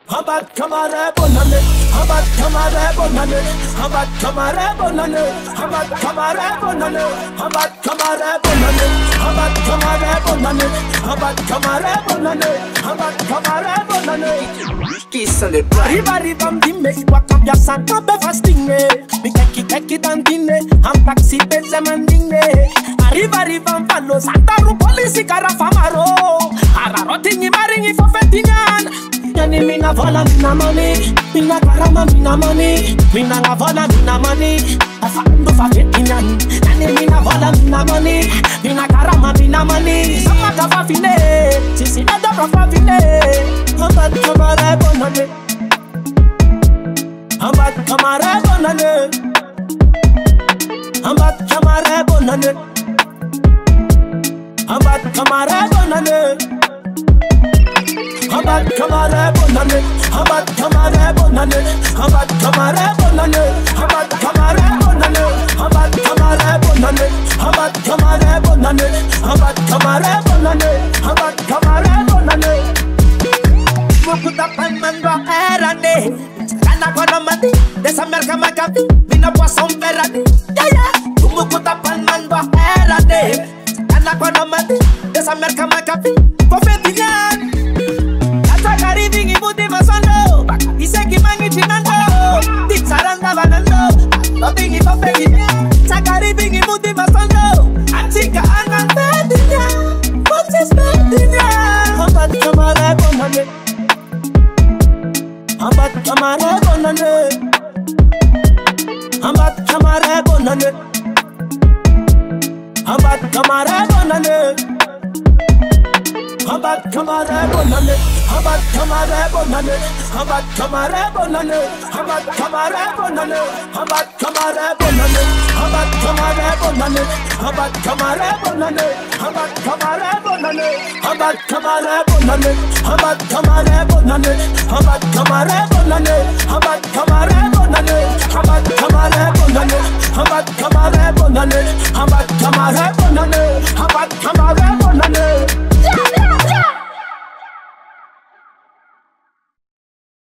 Habat kamare bonane, habat kamare bonane, habat kamare bonane, habat kamare bonane, habat kamare bonane, habat kamare bonane, habat kamare bonane, habat kamare bonane. Kiss on the drive. Riba bam dimme, waka bia santa be fastinge. Mi keki tantine, am taxi be zamandinge. Riba palo santa ru polisi kara famaro. Araro tingi maringi fo fetinyan. Yani mina vola mina money, mina karama mina money, mina la vola mina money. Afando fa fetinyan. Yani mina vola mina money, mina karama mina money. Sama ka fa fine, sisi na da fa fine. Habat kamare bonane, habat kamare bonane, habat kamare bonane, habat kamare bonane. Habat kamare bonane, habat kamare bonane, habat kamare bonane, habat kamare bonane, habat kamare bonane, habat kamare bonane, habat kamare bonane, habat kamare bonane. Mukuta panmando erane, kana kono mati, desa merka magabi, mina poisson verade. Yeah yeah. Mukuta panmando erane, kana kono mati, desa merka magabi, pofetinya. Sakari bingi muti masando, bakati ki mangi chinando, dik saranda banando, no bingi popegi. Sakari bingi muti masando, atika anan petinya, what is petinya? Habat kamare bonane, habat kamare bonane, habat kamare bonane, habat kamare bonane. Habat kamare bonane, habat kamare bonane, habat kamare bonane, habat kamare bonane, habat kamare bonane, habat kamare bonane, habat kamare bonane, habat kamare bonane, habat kamare bonane, habat kamare bonane, habat kamare bonane, habat kamare bonane, habat kamare bonane, habat kamare bonane, habat kamare bonane.